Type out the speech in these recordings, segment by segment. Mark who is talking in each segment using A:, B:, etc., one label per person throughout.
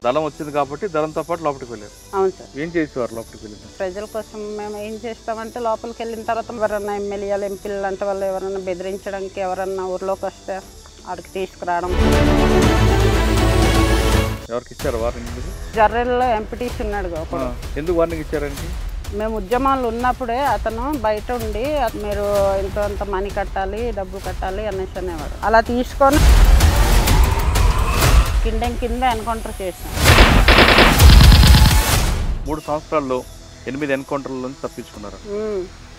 A: దళం వచ్చింది కాబట్టి దళంతో పాటు లోపలికి వెళ్ళారు.
B: అవును సార్.
A: ఏం చేసేవారు లోపలికి వెళ్ళిన?
B: ప్రజల కోసం మేము ఏం చేస్తామంటే లోపలికి వెళ్ళిన తర్వాత ఎవరన్నా ఎమ్మెల్యేలు ఎంపీలు అంటే వాళ్ళు ఎవరన్నా బెదిరించడానికి ఎవరన్నా ఊర్లోకి వస్తే వాడికి తీసుకురావడం.
A: ఎవరికి ఇచ్చారు వార్నింగ్?
B: జర్రెల్లో ఎంపీటీసీ ఉన్నాడు ఒకడు.
A: ఎందుకు వార్నింగ్ ఇచ్చారండి?
B: మేము ఉద్యమాలు ఉన్నప్పుడే అతను బయట ఉండి మీరు ఇంత మనీ కట్టాలి, డబ్బు కట్టాలి అనేసి అనేవాడు. అలా తీసుకొని కింద ఎన్కౌంటర్ చేశాం.
A: 3 సంవత్సరాల్లో 8 ఎన్కౌంటర్ల నుంచి తప్పించుకున్నారు.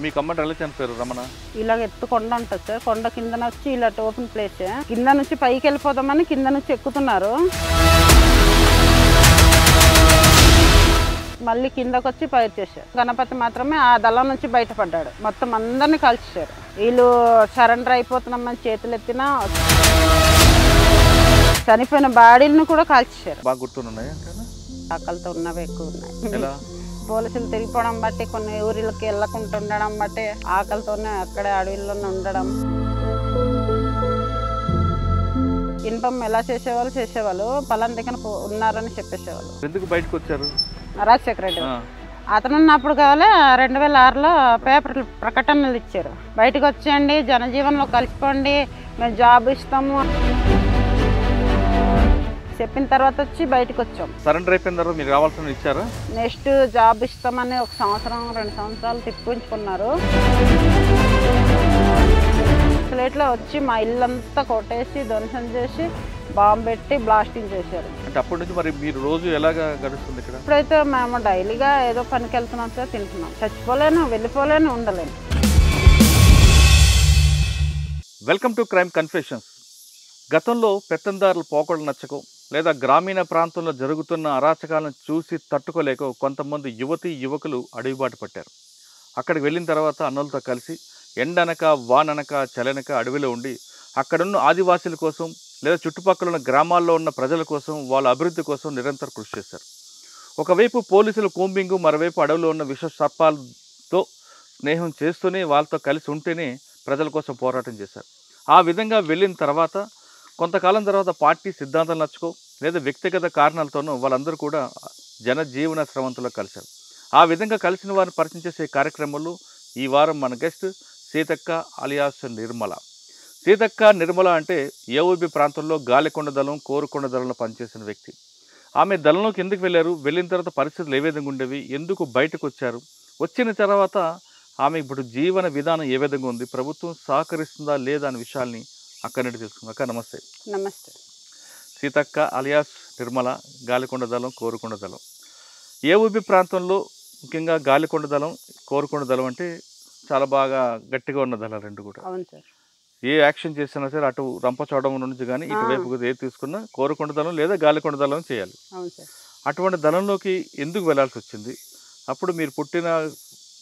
A: మీ కమ్మటి ఎలా చనిపోయారు రమణ?
B: ఇలాగ ఎత్తు కొండ ఉంటుంది సార్. కొండ కింద వచ్చి ఇలా ఓపెన్ ప్లేస్ కింద నుంచి పైకి వెళ్ళిపోదామని కింద నుంచి ఎక్కుతున్నారు. మళ్ళీ కిందకు వచ్చి ఫైర్ చేశారు. గణపతి మాత్రమే ఆ దళం నుంచి బయటపడ్డాడు. మొత్తం అందరినీ కాల్చేశారు. వీళ్ళు సరెండర్ అయిపోతున్నామని చేతులు ఎత్తినా చనిపోయిన బాడీలను కూడా కాల్చేశారు.
A: బాగా గుర్తున్నాయి.
B: ఆకలితో ఉన్నవి ఎక్కువ ఉన్నాయి. పోలీసులు తిరిగిపోవడం బట్టి కొన్ని ఊరిళ్ళకి వెళ్ళకుండా ఉండడం బట్టి ఆకలితోనే అక్కడే అడవిలోనే ఉండడం. ఇన్కమ్ ఎలా చేసేవాళ్ళు పలానా దగ్గర ఉన్నారని చెప్పేసేవాళ్ళు.
A: ఎందుకు బయటకు వచ్చారు?
B: రాజశేఖర రెడ్డి అతను ఉన్నప్పుడు కావాలి 2006లో పేపర్ ప్రకటనలు ఇచ్చారు. బయటకు వచ్చేయండి, జనజీవనంలో కలిసిపోండి, మేము జాబ్ ఇస్తాము చెప్పిన తర్వాత వచ్చి బయటకు వచ్చాం.
A: సరెండర్ అయిపోయిన తర్వాత మీరు కావాల్సిన ఇచ్చారా?
B: నెక్స్ట్ జాబ్ ఇస్తామని 1 సంవత్సరం 2 సంవత్సరాలు తిప్పించుకున్నారు. ప్లేట్లో వచ్చి మా ఇల్లంతా కొట్టేసి ధ్వంసం చేసి బాంబు పెట్టి బ్లాస్టింగ్ చేశారు.
A: అంటే అప్పటి నుంచి మరి మీరు రోజు ఎలాగా గడుస్తుంది ఇక్కడ?
B: ఇప్పుడైతే మేము డైలీగా ఏదో పనికి వెళ్తున్నాం సార్, తింటున్నాం. చచ్చిపోలేను, వెళ్ళిపోలేను, ఉండలేను.
A: Welcome to crime confessions. గతంలో పెత్తందారులు పోకడలు నచ్చకో లేదా గ్రామీణ ప్రాంతంలో జరుగుతున్న అరాచకాలను చూసి తట్టుకోలేక కొంతమంది యువకులు అడవిబాటు పట్టారు. అక్కడికి వెళ్ళిన తర్వాత అన్నలతో కలిసి ఎండనక వాననక చలనక అడవిలో ఉండి అక్కడున్న ఆదివాసీల కోసం లేదా చుట్టుపక్కల ఉన్న గ్రామాల్లో ఉన్న ప్రజల కోసం వాళ్ళ అభివృద్ధి కోసం నిరంతరం కృషి చేశారు. ఒకవైపు పోలీసుల కోంబింగు, మరోవైపు అడవిలో ఉన్న విష సర్పాలతో స్నేహం చేస్తూనే వాళ్ళతో కలిసి ఉంటేనే ప్రజల కోసం పోరాటం చేశారు. ఆ విధంగా వెళ్ళిన తర్వాత కొంతకాలం తర్వాత పార్టీ సిద్ధాంతాలు నచ్చుకో లేదా వ్యక్తిగత కారణాలతోనూ వాళ్ళందరూ కూడా జనజీవన స్రవంతిలో కలిశారు. ఆ విధంగా కలిసిన వారిని పరిచయం చేసే కార్యక్రమంలో ఈ వారం మన గెస్ట్ సీతక్క అలియాస్ నిర్మల. సీతక్క నిర్మల అంటే ఏఓబి ప్రాంతంలో గాలికొండ దళం, కోరుకొండ దళంలో పనిచేసిన వ్యక్తి. ఆమె దళంలోకి ఎందుకు వెళ్ళారు, వెళ్ళిన తర్వాత పరిస్థితులు ఏ విధంగా ఉండేవి, ఎందుకు బయటకు వచ్చారు, వచ్చిన తర్వాత ఆమె ఇప్పుడు జీవన విధానం ఏ విధంగా ఉంది, ప్రభుత్వం సహకరిస్తుందా లేదా అనే విషయాల్ని అక్కడి నుండి తెలుసుకుందాం. అక్క నమస్తే.
B: నమస్తే.
A: సీతక్క అలియాస్ నిర్మల, గాలికొండ దళం, కోరుకొండ దళం. ఏఓబి ప్రాంతంలో ముఖ్యంగా గాలికొండ దళం, కోరుకొండ దళం అంటే చాలా బాగా గట్టిగా ఉన్న దళాలు రెండు కూడా.
B: అవును సార్.
A: ఏ యాక్షన్ చేసినా సరే అటు రంపచోడవరం నుంచి కానీ ఇటువైపు ఏది తీసుకున్నా కోరుకొండ దళం లేదా గాలికొండ దళం చేయాలి.
B: అవును సార్.
A: అటువంటి దళంలోకి ఎందుకు వెళ్లాల్సి వచ్చింది? అప్పుడు మీరు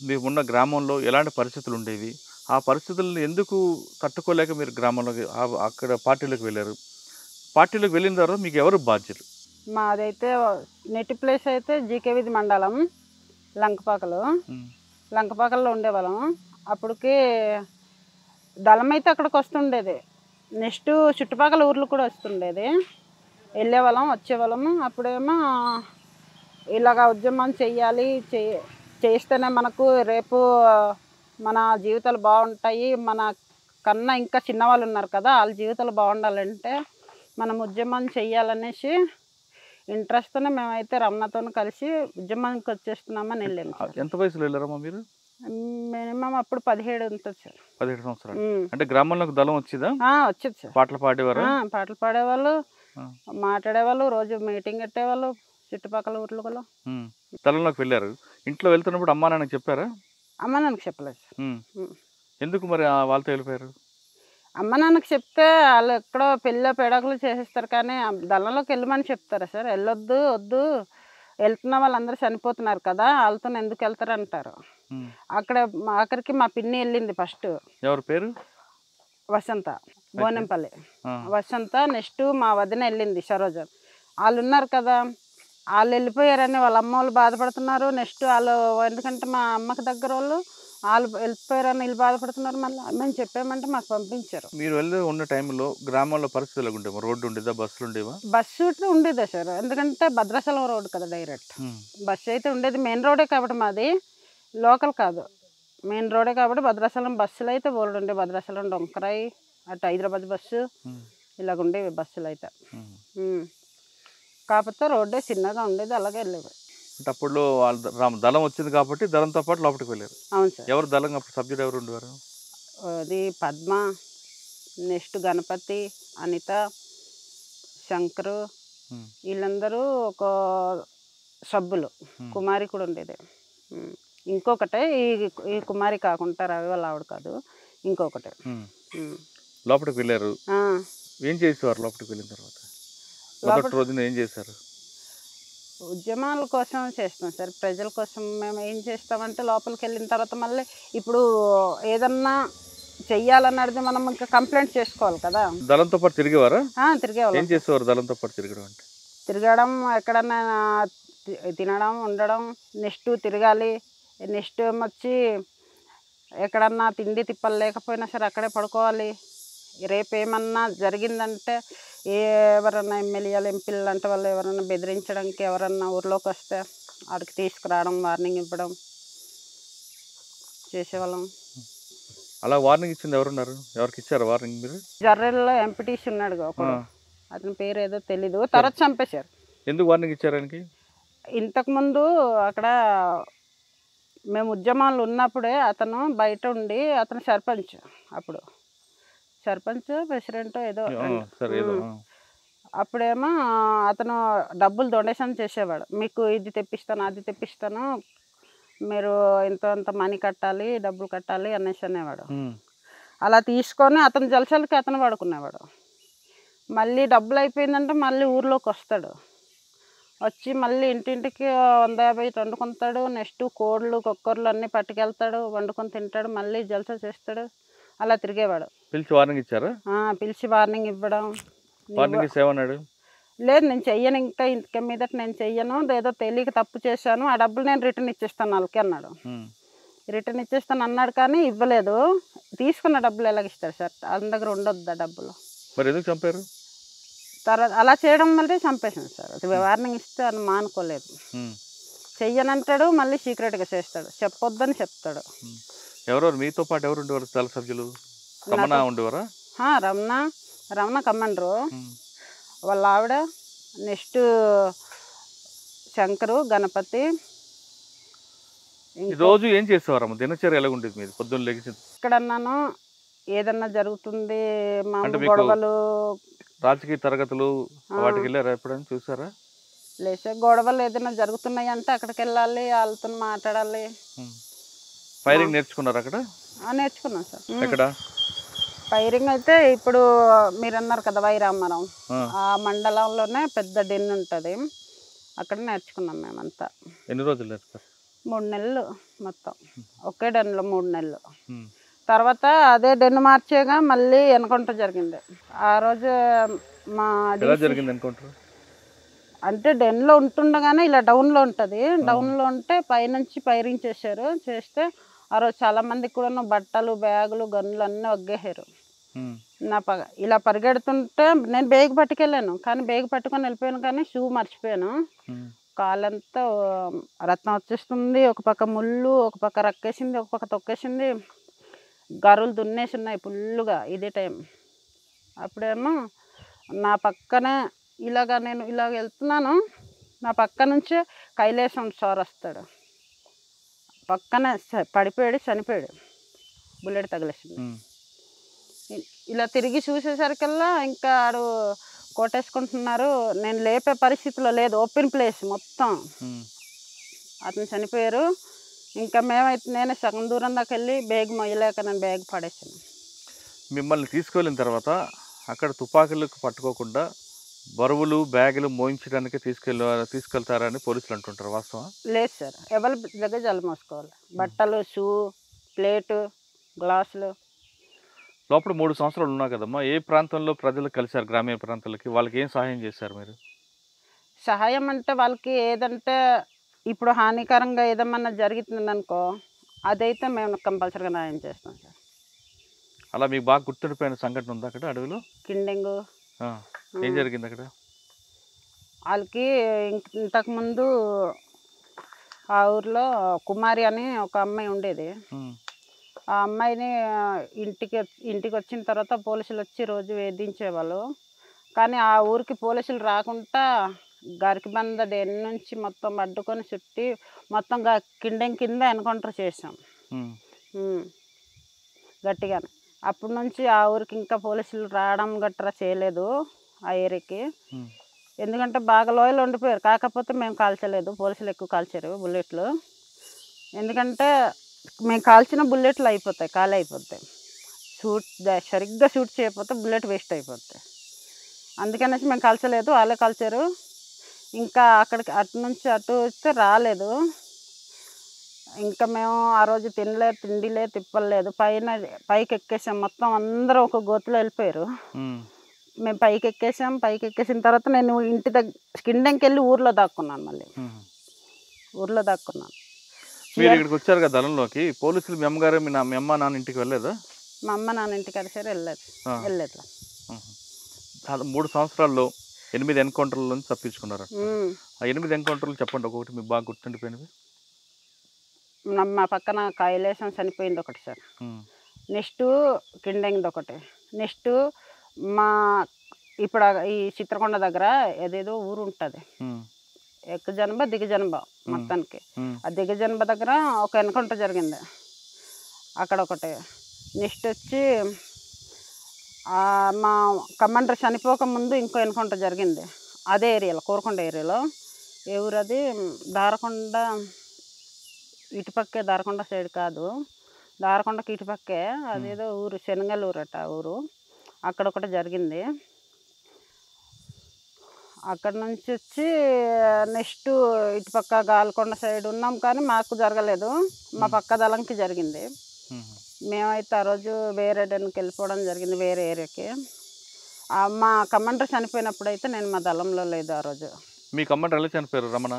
A: మీరు ఉన్న గ్రామంలో ఎలాంటి పరిస్థితులు ఉండేవి, ఆ పరిస్థితులను ఎందుకు తట్టుకోలేక మీరు గ్రామంలోకి అక్కడ పార్టీలోకి వెళ్ళారు? పార్టీలోకి వెళ్ళిన తర్వాత మీకు ఎవరు బాధ్యులు?
B: మాదైతే నెట్ ప్లేస్ అయితే జీకేవిధి మండలం లంకపాకలో ఉండేవాళ్ళం. అప్పటికి దళం అయితే అక్కడికి వస్తుండేది. నెక్స్ట్ చుట్టుపక్కల ఊర్లు కూడా వస్తుండేది. వెళ్ళేవాళ్ళం, వచ్చేవాళ్ళము. అప్పుడేమో ఇలాగ ఉద్యమం చెయ్యాలి, చేస్తేనే మనకు రేపు మన జీవితాలు బాగుంటాయి, మన కన్నా ఇంకా చిన్నవాళ్ళు ఉన్నారు కదా వాళ్ళ జీవితాలు బాగుండాలంటే మనం ఉద్యమం చెయ్యాలనేసి ఇంట్రెస్ట్తోనే మేమైతే రమణతో కలిసి ఉద్యమానికి వచ్చేస్తున్నామని వెళ్ళాము.
A: ఎంత వయసులో వెళ్ళారమ్మా మీరు?
B: మినిమం అప్పుడు 17 ఉంటుంది సార్.
A: 17 సంవత్సరాలు. అంటే గ్రామంలోకి దళం వచ్చిందా?
B: వచ్చేది సార్.
A: పాటలు పాడేవారు?
B: పాటలు పాడేవాళ్ళు, మాట్లాడేవాళ్ళు, రోజు మీటింగ్ పెట్టేవాళ్ళు చుట్టుపక్కల ఊర్లు కూడా.
A: దళంలోకి వెళ్ళారు. ఇంట్లో వెళ్తున్నప్పుడు అమ్మా నాన్నకి చెప్పారా?
B: అమ్మ నాన్నకి చెప్పలేదు సార్.
A: ఎందుకు మరి వాళ్ళతో వెళ్ళిపోయారు?
B: అమ్మ నాన్నకి చెప్తే వాళ్ళు ఎక్కడో పెళ్ళి పెడకలు చేసేస్తారు, కానీ దళంలోకి వెళ్ళమని చెప్తారా సార్? వెళ్ళొద్దు, వద్దు, వెళ్తున్న వాళ్ళందరూ చనిపోతున్నారు కదా వాళ్ళతో ఎందుకు వెళ్తారు అంటారు. అక్కడ ఆఖరికి మా పిన్ని వెళ్ళింది ఫస్ట్.
A: ఎవరి పేరు?
B: వసంత, బోనెంపల్లి వసంత. నెక్స్ట్ మా వదిన వెళ్ళింది సరోజ. వాళ్ళు ఉన్నారు కదా, వాళ్ళు వెళ్ళిపోయారని వాళ్ళ అమ్మ వాళ్ళు బాధపడుతున్నారు. నెక్స్ట్ వాళ్ళు ఎందుకంటే మా అమ్మకి దగ్గర వాళ్ళు వాళ్ళు వెళ్ళిపోయారని వీళ్ళు బాధపడుతున్నారు. మళ్ళీ మేము చెప్పామంటే మాకు పంపించారు.
A: మీరు వెళ్ళి ఉన్న టైంలో గ్రామాల్లో పరిస్థితులు ఎలాగుండేవా? రోడ్డు ఉండేదా? బస్సులు ఉండేవా?
B: బస్సు అయితే ఉండేదా సార్, ఎందుకంటే భద్రాచలం రోడ్ కదా డైరెక్ట్. బస్సు అయితే ఉండేది, మెయిన్ రోడే కాబట్టి మాది లోకల్ కాదు, మెయిన్ రోడే కాబట్టి భద్రాచలం బస్సులు అయితే బోల్డ్ ఉండే. భద్రాచలం డొంకరాయి అటు హైదరాబాద్ బస్సు ఇలాగ ఉండేవి బస్సులు అయితే. కాకపోతే రోడ్డే చిన్నగా ఉండేది, అలాగే వెళ్ళేవి.
A: అంటే అప్పుడు వాళ్ళు దళం వచ్చింది కాబట్టి దళంతో పాటు లోపలికి వెళ్ళారు.
B: అవును సార్.
A: ఎవరు దళం అప్పుడు సభ్యుడు ఎవరు ఉండేవారు?
B: అది పద్మ, నెక్స్ట్ గణపతి, అనిత, శంకరు, వీళ్ళందరూ ఒక సభ్యులు. కుమారి కూడా ఉండేది. ఇంకొకటే ఈ కుమారి కాకుండా రవి వాళ్ళ ఆవిడ కాదు, ఇంకొకటి.
A: లోపలికి వెళ్ళారు, ఏం చేసేవారు? లోపలికి వెళ్ళిన తర్వాత మొదటి రోజున ఏం చేశారు?
B: ఉద్యమాల కోసం చేస్తాం సార్, ప్రజల కోసం. మేము ఏం చేస్తామంటే లోపలికి వెళ్ళిన తర్వాత మళ్ళీ ఇప్పుడు ఏదన్నా చెయ్యాలన్నది మనం ఇంకా కంప్లైంట్ చేసుకోవాలి కదా.
A: దళంతో పాటు తిరిగేవారా?
B: తిరిగేవాళ్ళం.
A: ఏం చేసేవారు దళంతో పాటు తిరగడం అంటే?
B: తిరగడం, ఎక్కడన్నా తినడం, ఉండడం, నెక్స్ట్ తిరగాలి. నెక్స్ట్ ఏమొచ్చి ఎక్కడన్నా తిండి తిప్పలు లేకపోయినా సరే అక్కడే పడుకోవాలి. రేపు ఏమన్నా జరిగిందంటే ఎవరన్నా ఎమ్మెల్యేలు ఎంపీలు అంటే వాళ్ళు ఎవరన్నా బెదిరించడానికి ఎవరన్నా ఊర్లోకి వస్తే వాడికి తీసుకురావడం, వార్నింగ్ ఇవ్వడం చేసేవాళ్ళం.
A: అలా వార్నింగ్ ఇచ్చింది ఎవరున్నారు? ఎవరికి ఇచ్చారు వార్నింగ్ మీరు?
B: జర్రెల్లో ఎంపీటీసీ ఉన్నాడు ఒకడు, అతని పేరు ఏదో తెలీదు, తర్వాత చంపేశారు.
A: ఎందుకు వార్నింగ్ ఇచ్చారు ఆయనకి?
B: ఇంతకుముందు అక్కడ మేము ఉద్యమాలు ఉన్నప్పుడే అతను బయట ఉండి, అతను సర్పంచ్, అప్పుడు సర్పంచ్ ప్రెసిడెంట్ ఏదో. అప్పుడేమో అతను డబ్బులు డొనేషన్ చేసేవాడు, మీకు ఇది తెప్పిస్తాను అది తెప్పిస్తాను, మీరు ఇంత మనీ కట్టాలి, డబ్బులు కట్టాలి అనేసి అనేవాడు. అలా తీసుకొని అతను జలసాలకి అతను వాడుకునేవాడు. మళ్ళీ డబ్బులు అయిపోయిందంటే మళ్ళీ ఊర్లోకి వస్తాడు, వచ్చి మళ్ళీ ఇంటింటికి 150 వండుకుంటాడు. నెక్స్ట్ కోళ్ళు కుక్కర్లు అన్నీ పట్టుకెళ్తాడు, వండుకొని తింటాడు, మళ్ళీ జలసా చేస్తాడు. అలా తిరిగేవాడు.
A: పిలిచి వార్నింగ్ ఇచ్చారా?
B: పిలిచి వార్నింగ్ ఇవ్వడం.
A: వార్నింగ్ ఏమన్నాడు?
B: లేదు నేను చెయ్యను, ఇంకా మీదట నేను చెయ్యను, ఏదో తెలియక తప్పు చేశాను, ఆ డబ్బులు నేను రిటర్న్ ఇచ్చేస్తాను వాళ్ళకి అన్నాడు. రిటర్న్ ఇచ్చేస్తాను అన్నాడు కానీ ఇవ్వలేదు. తీసుకున్న డబ్బులు ఎలాగ ఇస్తారు సార్, వాళ్ళ దగ్గర ఉండొద్దు ఆ డబ్బులు.
A: మరి ఎందుకు చంపారు?
B: తర్వాత అలా చేయడం వల్లే చంపేశాను సార్. అది వార్నింగ్ ఇస్తే అని మానుకోలేదు. చెయ్యనంటాడు, మళ్ళీ సీక్రెట్గా చేస్తాడు, చెప్పొద్దని చెప్తాడు.
A: ఎవరెవరు మీతో పాటు ఎవరు ఉండేవారు? చాలా సభ్యులు రమణ ఉండేవారా?
B: రమణ కమాండరు, వాళ్ళ ఆవిడ, నెక్స్ట్ శంకరు, గణపతి.
A: రోజు ఏం చేసేవారమ్మ? దినచర్య ఎలా ఉండేది మీది? పొద్దున్న లేచి
B: ఇక్కడన్నాను ఏదన్నా జరుగుతుంది, మామూలు గొడవలు,
A: రాజకీయ తరగతులు వాటికి వెళ్ళారా? ఎప్పుడైనా చూసారా?
B: లేచే గొడవలు ఏదైనా జరుగుతున్నాయి అంటే అక్కడికి వెళ్ళాలి, వాళ్ళతో మాట్లాడాలి.
A: ఫైరింగ్ నేర్చుకున్నారు అక్కడ?
B: నేర్చుకున్నాం సార్.
A: ఎక్కడ
B: ఫైరింగ్ అయితే ఇప్పుడు మీరు అన్నారు కదా వైరామరం, ఆ మండలంలోనే పెద్ద డెన్ ఉంటుంది, అక్కడ నేర్చుకున్నాం మేమంతా.
A: ఎన్ని రోజులు నేర్చుకున్నారు?
B: 3 నెలలు మొత్తం, ఒకే డెన్లో 3 నెలలు. తర్వాత అదే డెన్ మార్చేగా మళ్ళీ ఎన్కౌంటర్ జరిగింది. ఆ రోజు మా
A: జరిగింది ఎన్కౌంటర్
B: అంటే డెన్లో ఉంటుండగానే ఇలా డౌన్లో ఉంటుంది, డౌన్లో ఉంటే పైనుంచి ఫైరింగ్ చేశారు. చేస్తే ఆ రోజు చాలా మందికి కూడా బట్టలు, బ్యాగులు, గన్నులు అన్నీ ఒగ్గేశారు. ఇలా పరిగెడుతుంటే నేను బేగ్ పట్టుకెళ్ళాను, కానీ బేగ్ పట్టుకొని వెళ్ళిపోయాను, కానీ షూ మర్చిపోయాను. కాలంతా రత్నం వచ్చేస్తుంది, ఒక పక్క ముళ్ళు, ఒక పక్క రక్కేసింది, ఒక పక్క తొక్కేసింది, గరులు దున్నేసి ఉన్నాయి ఫుల్లుగా. ఇదే టైం అప్పుడేమో నా పక్కనే నేను ఇలాగ వెళ్తున్నాను, నా పక్క నుంచే కైలాసం సార్ వస్తాడు, పక్కనే పడిపోయాడు, చనిపోయాడు, బుల్లెట్ తగిలేసింది. ఇలా తిరిగి చూసేసరికల్లా ఇంకా ఆడు కొట్టేసుకుంటున్నారు, నేను లేపే పరిస్థితిలో లేదు, ఓపెన్ ప్లేస్ మొత్తం. అతను చనిపోయారు. ఇంకా నేనే సగం దూరం దాకా వెళ్ళి బ్యాగ్ మొయ్యలేక నేను బ్యాగ్ పడేసాను.
A: మిమ్మల్ని తీసుకువెళ్ళిన తర్వాత అక్కడ తుపాకులకు పట్టుకోకుండా బరువులు, బ్యాగులు మోయించడానికి తీసుకెళ్తారని పోలీసులు అంటుంటారు, వాస్తవం?
B: లేదు సార్, ఎవరి దగ్గర జల మోసుకోవాలి, బట్టలు, షూ, ప్లేటు, గ్లాసులు.
A: లోపల 3 సంవత్సరాలు ఉన్నా కదమ్మా, ఏ ప్రాంతంలో ప్రజలు కలిశారు? గ్రామీణ ప్రాంతాలకి వాళ్ళకి ఏం సహాయం చేశారు మీరు?
B: సహాయం అంటే వాళ్ళకి ఏదంటే ఇప్పుడు హానికరంగా ఏదన్నా జరుగుతుంది అనుకో, అదైతే మేము కంపల్సరీగా న్యాయం చేస్తాం సార్.
A: అలా మీకు బాగా గుర్తుండిపోయిన సంఘటన ఉందా అక్కడ అడవిలో?
B: కిండింగు
A: ఆ, ఏం జరిగింది అక్కడ?
B: వాళ్ళకి ఇంతకుముందు ఆ ఊర్లో కుమారి అని ఒక అమ్మాయి ఉండేది.
A: ఉమ్,
B: ఆ అమ్మాయిని ఇంటికి ఇంటికి వచ్చిన తర్వాత పోలీసులు వచ్చి రోజు వేధించేవాళ్ళు. కానీ ఆ ఊరికి పోలీసులు రాకుండా గరికిబంద డెన్ నుంచి మొత్తం అడ్డుకొని చుట్టి మొత్తం కిండెం కింద ఎన్కౌంటర్ చేసాం.
A: ఉమ్,
B: ఉమ్, గట్టిగానే అప్పటి నుంచి ఆ ఊరికి ఇంకా పోలీసులు రావడం గట్రా చేయలేదు ఆ ఏరియాకి.
A: ఉమ్,
B: ఎందుకంటే బాగా లోయలు ఉండిపోయారు. కాకపోతే మేము కాల్చలేదు, పోలీసులు ఎక్కువ కాల్చారు బుల్లెట్లు. ఎందుకంటే మేము కాల్చిన బుల్లెట్లు అయిపోతాయి, ఖాళీ అయిపోతాయి. సరిగ్గా షూట్ చేయకపోతే బుల్లెట్ వేస్ట్ అయిపోతాయి. అందుకనేసి మేము కాల్చలేదు, వాళ్ళే కాల్చారు. ఇంకా అక్కడికి అటు నుంచి అటు వస్తే రాలేదు. ఇంకా మేము ఆ రోజు తిండిలే తిప్పలేదు. పైకి ఎక్కేసాం, మొత్తం అందరూ ఒక గోతులో వెళ్ళిపోయారు.
A: ఉమ్.
B: మేము పైకి ఎక్కేసిన తర్వాత నేను ఇంటి కిందకి వెళ్ళి ఊర్లో దాక్కున్నాను. మళ్ళీ ఊర్లో దాక్కున్నాను.
A: మీరు ఇక్కడికి వచ్చారు కదా దళంలోకి, పోలీసులు మీ అమ్మగారు మీ అమ్మ నాన్న ఇంటికి వెళ్ళలేదా?
B: మా అమ్మ నాన్న ఇంటికి కలిసారు, వెళ్ళలేదు.
A: 3 సంవత్సరాల్లో 8 ఎన్కౌంటర్ల నుంచి తప్పించుకున్నారు. ఆ 8 ఎన్కౌంటర్లు చెప్పండి, ఒక్కొక్కటి మీకు బాగా గుర్తుండిపోయినవి.
B: మా పక్కన కైలేసం చనిపోయింది ఒకటి సార్. నెక్స్ట్ కిండెంగిది ఒకటి. నెక్స్ట్ మా ఇప్పుడు ఈ చిత్రకొండ దగ్గర ఏదేదో ఊరు ఉంటుంది, ఎక్కజనబ దిగజనబ మొత్తానికి. ఆ దిగజనబ దగ్గర ఒక ఎన్కౌంటర్ జరిగింది, అక్కడ ఒకటి. నెక్స్ట్ వచ్చి మా కమాండర్ చనిపోక ముందు ఇంకో ఎన్కౌంటర్ జరిగింది అదే ఏరియాలో, కోరుకొండ ఏరియాలో. ఏ ఊరు అది? దారకొండ ఇటుపక్కే, దారకొండ సైడ్ కాదు, దారకొండకి ఇటుపక్కే. అదేదో ఊరు శనగలూరు అట ఆ ఊరు. అక్కడ ఒకటి జరిగింది. అక్కడ నుంచి వచ్చి నెక్స్ట్ ఇటుపక్క గాల్కొండ సైడ్ ఉన్నాం, కానీ మాకు జరగలేదు, మా పక్క దళంకి జరిగింది. మేమైతే ఆ రోజు వేరే డెన్కి వెళ్ళిపోవడం జరిగింది, వేరే ఏరియాకి. మా కమాండర్ చనిపోయినప్పుడు అయితే నేను మా దళంలో లేదు ఆ రోజు.
A: మీ కమాండర్ ఎలా చనిపోయారు? రమణ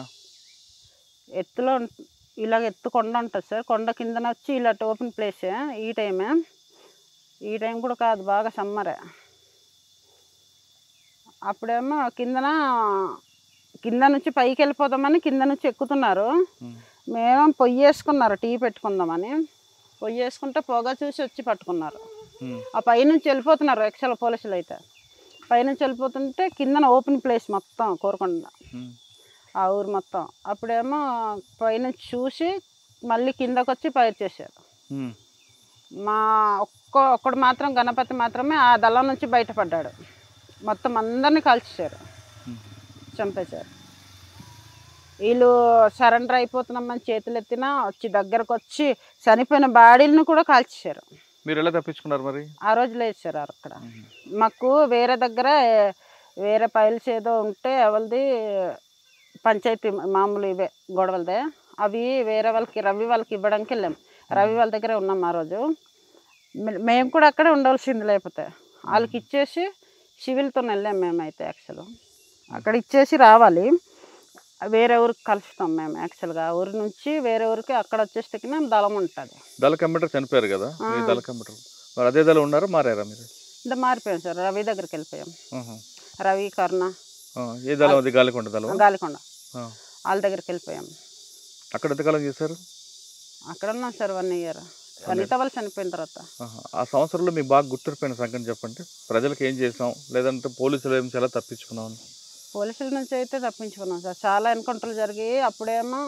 B: ఎత్తులో ఇలాగ ఎత్తు కొండ ఉంటుంది సార్, కొండ కిందన వచ్చి ఇలా ఓపెన్ ప్లేసే. ఈ టైం కూడా కాదు, బాగా సమ్మరే. అప్పుడేమో కింద నుంచి పైకి వెళ్ళిపోదామని కింద నుంచి ఎక్కుతున్నారు. మేము పొయ్యి వేసుకున్నారు, టీ పెట్టుకుందామని. పొయ్యి వేసుకుంటే పొగ చూసి వచ్చి పట్టుకున్నారు. ఆ పైనుంచి వెళ్ళిపోతున్నారు ఎక్సల్ పోలీసులు అయితే. పైనుంచి వెళ్ళిపోతుంటే కిందన ఓపెన్ ప్లేస్ మొత్తం కోరుకొండ ఆ ఊరు మొత్తం. అప్పుడేమో పైనుంచి చూసి మళ్ళీ కిందకు వచ్చి ఫైర్ చేశారు. మా ఒక్కడు మాత్రం, గణపతి మాత్రమే ఆ దళం నుంచి బయటపడ్డాడు. మొత్తం అందరినీ కాల్చేశారు, చంపేశారు. వీళ్ళు సరెండర్ అయిపోతున్నామని చేతులు ఎత్తినా వచ్చి దగ్గరకు వచ్చి చనిపోయిన బాడీలను కూడా కాల్చేశారు.
A: మీరు ఎలా తప్పించుకున్నారు మరి?
B: ఆ రోజు లేదు సార్ అక్కడ. మాకు వేరే దగ్గర వేరే ఫైల్స్ ఏదో ఉంటే ఎవరిది పంచాయతీ మామూలు ఇవే గొడవలదే, అవి వేరే వాళ్ళకి రవి వాళ్ళకి ఇవ్వడానికి వెళ్ళాం. రవి వాళ్ళ దగ్గరే ఉన్నాం ఆ రోజు. మేము కూడా అక్కడే ఉండవలసింది, లేకపోతే వాళ్ళకి ఇచ్చేసి సివిల్తో వెళ్ళాం మేమైతే. యాక్చువల్ అక్కడ ఇచ్చేసి రావాలి, వేరే ఊరికి కలుస్తాం మేము. యాక్చువల్గా ఆ ఊరి నుంచి వేరే ఊరికి అక్కడ వచ్చేసరికి దళం ఉంటుంది.
A: దళ కమాండర్ చనిపోయారు కదా, మీ దళ కమాండర్ మరి అదే దళం ఉన్నారా, మారారా మీరు?
B: అంటే మారిపోయాం సార్, రవి దగ్గరికి వెళ్ళిపోయాం. రవి, కరుణ.
A: ఏ దళం అది? గాలికొండ దళం.
B: గాలికొండ వాళ్ళ దగ్గరికి వెళ్ళిపోయాం.
A: అక్కడ ఎంతకాలం చేశారు?
B: అక్కడ ఉన్నాం సార్ 1 ఇయర్, అనిత వాళ్ళు చనిపోయిన తర్వాత.
A: ఆ సంవత్సరంలో మీకు బాగా గుర్తుపోయిన సంగతి చెప్పండి. ప్రజలకు ఏం చేసాం, లేదంటే పోలీసులు ఏం చాలా తప్పించుకున్నాం? పోలీసుల
B: నుంచి అయితే తప్పించుకున్నాం సార్. చాలా ఎన్కౌంటర్లు జరిగాయి. అప్పుడేమో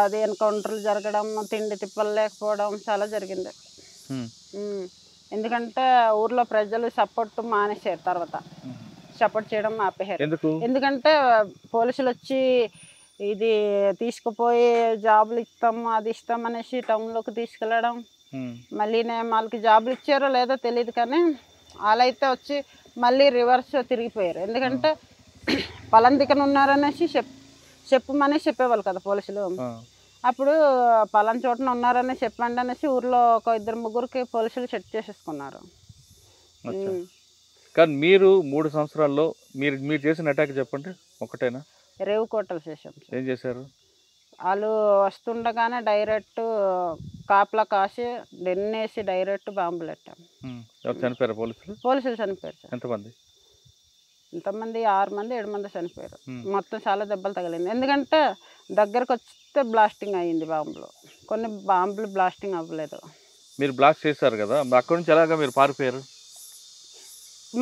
B: అది ఎన్కౌంటర్లు జరగడం, తిండి తిప్పలు లేకపోవడం చాలా జరిగింది. ఎందుకంటే ఊర్లో ప్రజలు సపోర్ట్ మానేశారు, తర్వాత సపోర్ట్ చేయడం ఆపేశారు. ఎందుకంటే పోలీసులు వచ్చి ఇది తీసుకుపోయి జాబులు ఇస్తాము, అది ఇస్తాం అనేసి టౌన్లోకి తీసుకెళ్ళడం. మళ్ళీ వాళ్ళకి జాబులు ఇచ్చారో లేదో తెలియదు, కానీ వాళ్ళైతే వచ్చి మళ్ళీ రివర్స్ తిరిగిపోయారు. ఎందుకంటే పలానా దిక్కున ఉన్నారనేసి చెప్పమని చెప్పేవాళ్ళు కదా పోలీసులు. అప్పుడు పలానా చోటన ఉన్నారని చెప్పండి అనేసి ఊర్లో ఒక 2-3కి పోలీసులు సెట్ చేసేసుకున్నారు.
A: కానీ మీరు 3 సంవత్సరాల్లో మీరు చేసిన అటాక్ చెప్పండి ఒకటేనా?
B: రేవు కోటలు చేసాం.
A: ఏం చేశారు?
B: వాళ్ళు వస్తుండగానే డైరెక్ట్ కాపలా కాసి డెన్నేసి డైరెక్ట్ బాంబులు పెట్టాం.
A: ఎవరు చనిపోయారు? పోలీసులు
B: పోలీసులు చనిపోయారు సార్.
A: ఎంతమంది?
B: ఇంతమంది 6 మంది 7 మంది చనిపోయారు. మొత్తం చాలా దెబ్బలు తగిలింది. ఎందుకంటే దగ్గరకు వస్తే బ్లాస్టింగ్ అయ్యింది బాంబులు. కొన్ని బాంబులు బ్లాస్టింగ్ అవ్వలేదు.
A: మీరు బ్లాస్ట్ చేశారు కదా, అక్కడి నుంచి ఎలాగా మీరు పారిపోయారు?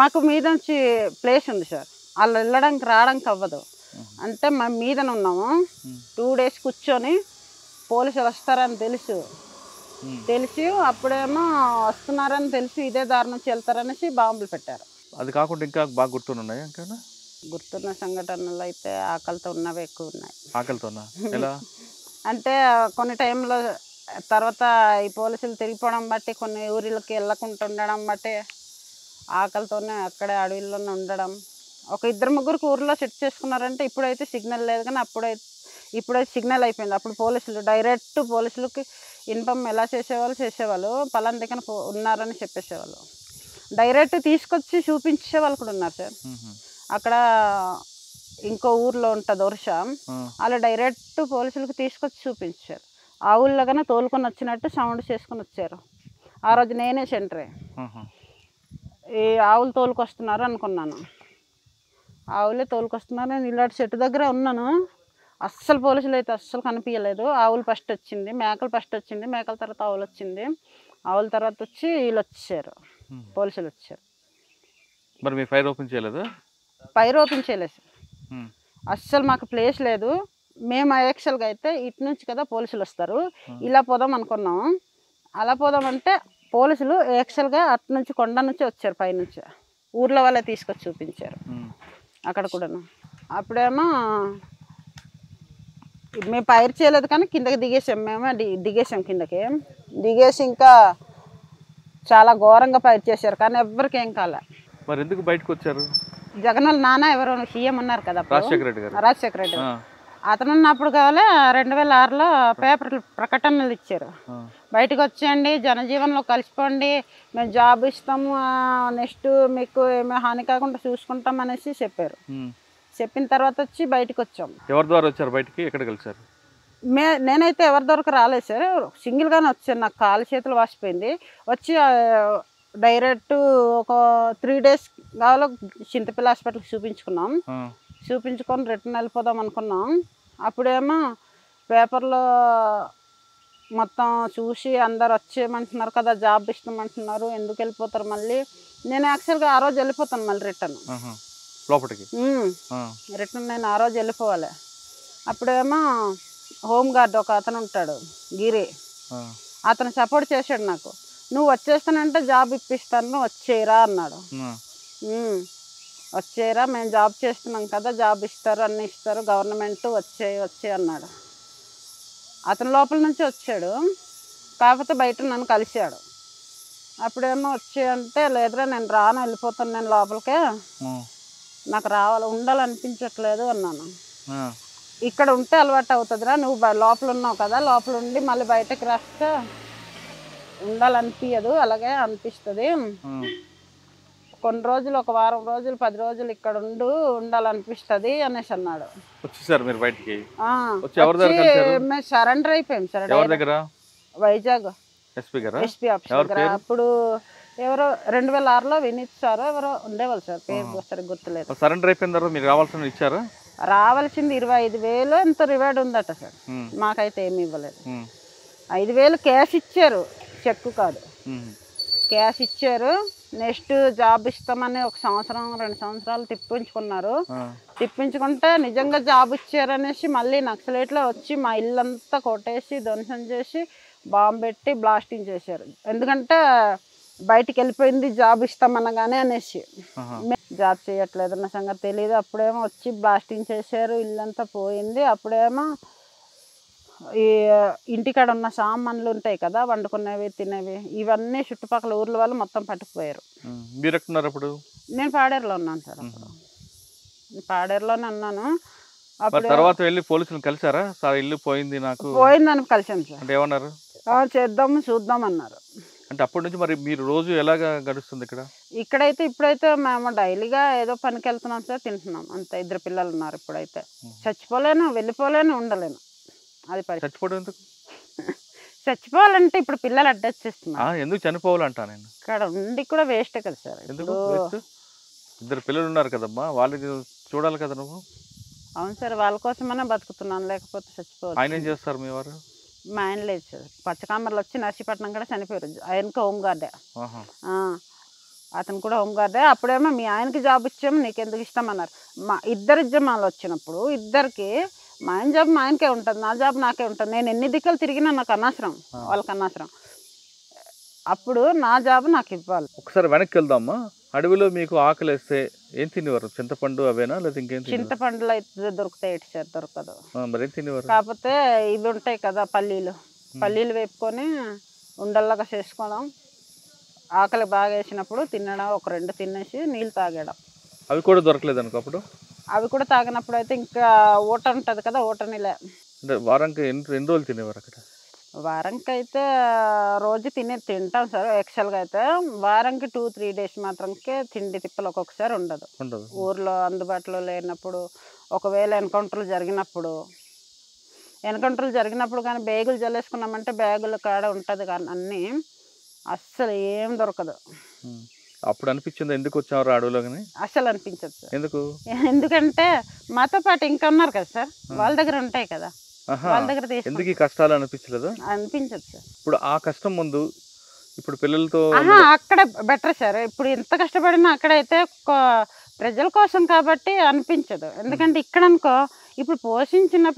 B: మాకు మీద నుంచి ప్లేస్ ఉంది సార్, వాళ్ళు వెళ్ళడానికి రావడానికి అవ్వదు. అంటే మేము మీదన ఉన్నాము. 2 days కూర్చొని పోలీసులు వస్తారని తెలిసి అప్పుడేమో వస్తున్నారని తెలిసి ఇదే దారి నుంచి వెళ్తారనేసి బాంబులు పెట్టారు.
A: అది కాకుండా ఇంకా బాగా గుర్తున్నాయా? ఇంకా
B: గుర్తున్న సంఘటనలు అయితే ఆకలితో ఉన్నవి ఎక్కువ ఉన్నాయి.
A: ఆకలితోనా? ఎలా
B: అంటే కొన్ని టైంలో తర్వాత ఈ పోలీసులు తిరిగిపోవడం బట్టి కొన్ని ఊరిలోకి వెళ్ళకుండా ఉండడం బట్టి ఆకలితోనే అక్కడే అడవిలోనే ఉండడం. ఒక 2-3 ఊర్లో సెట్ చేసుకున్నారంటే ఇప్పుడైతే సిగ్నల్ లేదు, కానీ ఇప్పుడైతే సిగ్నల్ అయిపోయింది. అప్పుడు పోలీసులు డైరెక్ట్ పోలీసులకి ఇన్ఫామ్ ఎలా చేసేవాళ్ళు పలానా దగ్గర ఉన్నారని చెప్పేసేవాళ్ళు. డైరెక్ట్ తీసుకొచ్చి చూపించే వాళ్ళు కూడా ఉన్నారు సార్. అక్కడ ఇంకో ఊర్లో ఉంటుంది వర్ష, అలా డైరెక్ట్ పోలీసులకు తీసుకొచ్చి చూపించారు. ఆ ఊళ్ళోగానే తోలుకొని వచ్చినట్టు సౌండ్ చేసుకొని వచ్చారు. ఆ రోజు నేనే సెంటరే. ఈ ఆవులు తోలుకొస్తున్నారు అనుకున్నాను. ఆవులే తోలుకొస్తున్నారు. నేను ఇలాంటి చెట్టు దగ్గర ఉన్నాను. అస్సలు పోలీసులు అయితే అస్సలు కనిపించలేదు. ఆవులు ఫస్ట్ వచ్చింది, మేకలు ఫస్ట్ వచ్చింది, మేకల తర్వాత ఆవులు వచ్చింది, ఆవుల తర్వాత వచ్చి వీళ్ళు వచ్చారు, పోలీసులు వచ్చారు.
A: మరి మీ ఫైర్ ఓపెన్ చేయలేదు?
B: ఫైర్ ఓపెన్ చేయలేదు సార్. అస్సలు మాకు ప్లేస్ లేదు. మేము యాక్చువల్గా అయితే ఇటు నుంచి కదా పోలీసులు వస్తారు, ఇలా పోదాం అనుకున్నాము. అలా పోదామంటే పోలీసులు యాక్చువల్గా అటు నుంచి కొండ నుంచి వచ్చారు, పైనుంచి ఊర్లో వాళ్ళే తీసుకొచ్చి చూపించారు అక్కడ కూడాను. అప్పుడేమో మేము ఫైర్ చేయలేదు, కానీ కిందకి దిగేసాం. మేము దిగేసాం, కిందకి దిగేసి ఇంకా చాలా ఘోరంగా ఫైర్ చేశారు, కానీ ఎవ్వరికి ఏం కాలే.
A: మరి ఎందుకు బయటకు వచ్చారు?
B: జగన్ వాళ్ళ నాన్న ఎవరో సీఎం ఉన్నారు కదా, రాజశేఖర రెడ్డి గారు. అతను ఉన్నప్పుడు కావాలి 2006లో పేపర్ ప్రకటనలు ఇచ్చారు, బయటకు వచ్చేయండి, జనజీవనంలో కలిసిపోండి, మేము జాబ్ ఇస్తాము, నెక్స్ట్ మీకు ఏమీ హాని కాకుండా చూసుకుంటాం అనేసి చెప్పారు. చెప్పిన తర్వాత వచ్చి బయటకు వచ్చాం.
A: ఎవరి ద్వారా వచ్చారు బయటికి? ఎక్కడ కలిసారు?
B: నేనైతే ఎవరి దొరకు రాలేదు సార్, సింగిల్గానే వచ్చాను. నాకు కాలు చేతులు వాసిపోయింది. వచ్చి డైరెక్ట్ ఒక 3 days కావాలో చింతపిల్ల హాస్పిటల్కి చూపించుకున్నాం. చూపించుకొని రిటర్న్ వెళ్ళిపోదాం అనుకున్నాం. అప్పుడేమో పేపర్లో మొత్తం చూసి అందరు వచ్చేయమంటున్నారు కదా, జాబ్ ఇస్తామంటున్నారు, ఎందుకు వెళ్ళిపోతారు మళ్ళీ. నేను యాక్చువల్గా ఆ రోజు వెళ్ళిపోతాను మళ్ళీ రిటర్న్
A: లోపలికి.
B: రిటర్న్ నేను ఆ రోజు వెళ్ళిపోవాలి. అప్పుడేమో హోంగార్డ్ ఒక అతను ఉంటాడు, గిరి, అతను సపోర్ట్ చేశాడు నాకు. నువ్వు వచ్చేస్తానంటే జాబ్ ఇప్పిస్తాను, వచ్చేయరా అన్నాడు. వచ్చేయరా, మేము జాబ్ చేస్తున్నాం కదా, జాబ్ ఇస్తారు, అన్నీ ఇస్తారు గవర్నమెంట్, వచ్చే అన్నాడు. అతను లోపల నుంచి వచ్చాడు, కాకపోతే బయట నన్ను కలిశాడు. అప్పుడేమో వచ్చేయంటే లేదురా నేను రాను, వెళ్ళిపోతాను నేను లోపలికే, నాకు ఉండాలనిపించట్లేదు అన్నాను. ఇక్కడ ఉంటే అలవాటు అవుతుందిరా, నువ్వు లోపల ఉన్నావు కదా, లోపల ఉండి మళ్ళీ బయటకు రాస్తే ఉండాలనిపించదు, అలాగే అనిపిస్తుంది, కొన్ని రోజులు, ఒక వారం రోజులు, 10 రోజులు ఇక్కడ ఉండాలనిపిస్తుంది అనేసి అన్నాడు.
A: వచ్చేసారు మీరు బయటికి?
B: మేము సరెండర్ అయిపోయాం సార్. వైజాగ్ ఎస్పీ ఆఫీస్ దగ్గర. అప్పుడు ఎవరో 2006లో వినీత్ సార్ ఎవరో ఉండేవాళ్ళు సార్, పేరు సరిగ్గా గుర్తులేదు.
A: సరెండర్ అయిపోయిన తర్వాత మీరు రావాల్సిన ఇచ్చారా?
B: రావాల్సింది 25,000 ఎంతో రివార్డ్ ఉందట సార్, మాకైతే ఏమి ఇవ్వలేదు. 5,000 క్యాష్ ఇచ్చారు, చెక్కు కాదు, క్యాష్ ఇచ్చారు. నెక్స్ట్ జాబ్ ఇస్తామని 1 సంవత్సరం 2 సంవత్సరాలు తిప్పించుకున్నారు. తిప్పించుకుంటే నిజంగా జాబ్ ఇచ్చారనేసి మళ్ళీ నక్సలైట్లో వచ్చి మా ఇల్లంతా కొట్టేసి ధ్వంసం చేసి బాంబు పెట్టి బ్లాస్టింగ్ చేశారు. ఎందుకంటే బయటికి వెళ్ళిపోయింది జాబ్ ఇస్తామనగానే అనేసి. జాబ్ చేయట్లేదు అన్న సంగతి తెలియదు. అప్పుడేమో వచ్చి బ్లాస్టింగ్ చేశారు, ఇల్లంతా పోయింది. అప్పుడేమో ఈ ఇంటికాడ ఉన్న సామాన్లు ఉంటాయి కదా, వండుకునేవి తినేవి, ఇవన్నీ చుట్టుపక్కల ఊర్ల వాళ్ళు మొత్తం పట్టుకుపోయారు.
A: మీరు ఎక్కడున్నారు అప్పుడు?
B: నేను పాడేరులో ఉన్నాను సార్. అప్పుడు పాడేరులోనే ఉన్నాను.
A: అప్పుడు తర్వాత వెళ్ళి పోలీసులు కలిసారా? సార్ ఇల్లు పోయింది, నాకు
B: పోయిందని కలిసాను సార్.
A: అంటే ఏమన్నారు?
B: చేద్దాము చూద్దాం అన్నారు.
A: అంటే అప్పటి నుంచి మరి మీరు రోజు ఎలాగా గడుస్తుంది ఇక్కడ?
B: ఇక్కడైతే ఇప్పుడైతే మేము డైలీగా ఏదో పనికి వెళ్తున్నాం సార్, తింటున్నాం అంతే. 2 పిల్లలు ఉన్నారు. ఇప్పుడైతే చచ్చిపోలేను, వెళ్ళిపోలేను, ఉండలేను. అది పరిస్థితి.
A: చచ్చిపోవడం ఎందుకు?
B: చచ్చిపోవాలంటే ఇప్పుడు పిల్లలు అడ్డొచ్చేస్తున్నారు.
A: ఎందుకు చనిపోవాలంటా నేను?
B: ఇక్కడ ఉండి కూడా వేస్టే కదా సార్.
A: ఎందుకు
B: ఇప్పుడు
A: వేస్ట్? ఇద్దరు పిల్లలు ఉన్నారు కదమ్మా, వాళ్ళకి చూడాలి కదా నువ్వు.
B: అవును సార్, వాళ్ళ కోసమైనా బతుకుతున్నాను, లేకపోతే
A: ఆయన ఏం
B: చచ్చిపోవచ్చు.
A: చేస్తారు మీ వారు?
B: మా ఆయన లేదు సార్, పచ్చకామర్లు వచ్చి నర్సీపట్నం కూడా చనిపోయారు. ఆయనకి హోంగార్డే.
A: ఆహా.
B: అతను కూడా హోంగార్డే. అప్పుడేమో మీ ఆయనకి జాబ్ ఇచ్చాము, నీకెందుకు ఇస్తామన్నారు. మా ఇద్దరు ఉద్యమాలు వచ్చినప్పుడు ఇద్దరికి మా ఆయన జాబ్ మా ఆయనకే ఉంటుంది, నా జాబ్ నాకే ఉంటుంది. నేను ఎన్ని దిక్కులు తిరిగినా నాకు అనవసరం, వాళ్ళకి అనవసరం. అప్పుడు నా జాబ్ నాకు ఇవ్వాలి.
A: ఒకసారి వెనక్కి వెళ్దామా. అడవిలో మీకు ఆకలి వేస్తే ఏం తినేవారు? చింతపండు అవేనా లేదా ఇంకేం తినేవారు?
B: చింతపండులో అయితే దొరుకుతాయి సార్, దొరకదు.
A: మరి ఏం తినేవారు?
B: కాకపోతే ఇవి ఉంటాయి కదా పల్లీలు వేపుకొని ఉండల్లాగా చేసుకోవడం, ఆకలి బాగా వేసినప్పుడు తినడం, ఒక 2 తినేసి నీళ్ళు తాగడం.
A: అవి కూడా దొరకలేదు అనుకో అప్పుడు?
B: అవి కూడా తాగినప్పుడు అయితే ఇంకా ఊట ఉంటుంది కదా, ఊట నీళ్ళే.
A: అంటే వారానికి ఎన్ని రోజులు తినేవారు అక్కడ?
B: వారానికి అయితే రోజు తింటాం సార్. యాక్చువల్గా అయితే వారానికి 2-3 డేస్ మాత్రంకే తిండి తిప్పలు ఒక్కొక్కసారి ఉండదు. ఊర్లో అందుబాటులో లేనప్పుడు, ఒకవేళ ఎన్కౌంటర్లు జరిగినప్పుడు కానీ బ్యాగులు జల్లేసుకున్నామంటే బ్యాగుల కాడ ఉంటుంది కానీ అన్నీ అస్సలు ఏం దొరకదు.
A: అప్పుడు అనిపించింది ఎందుకు వచ్చారు అడవిలో?
B: అస్సలు అనిపించదు సార్.
A: ఎందుకు?
B: ఎందుకంటే మాతో పాటు ఇంకా ఉన్నారు కదా సార్, వాళ్ళ దగ్గర ఉంటాయి కదా, వాళ్ళ దగ్గర
A: ఎందుకు ఈ కష్టాలు అనిపించలేదు?
B: అనిపించదు సార్.
A: ఇప్పుడు ఆ కష్టం ముందు ఇప్పుడు పిల్లలతో
B: అక్కడ బెటర్ సార్. ఇప్పుడు ఎంత కష్టపడినా అక్కడైతే ప్రజల కోసం కాబట్టి అనిపించదు. ఎందుకంటే ఇక్కడ అనుకో, ఇప్పుడు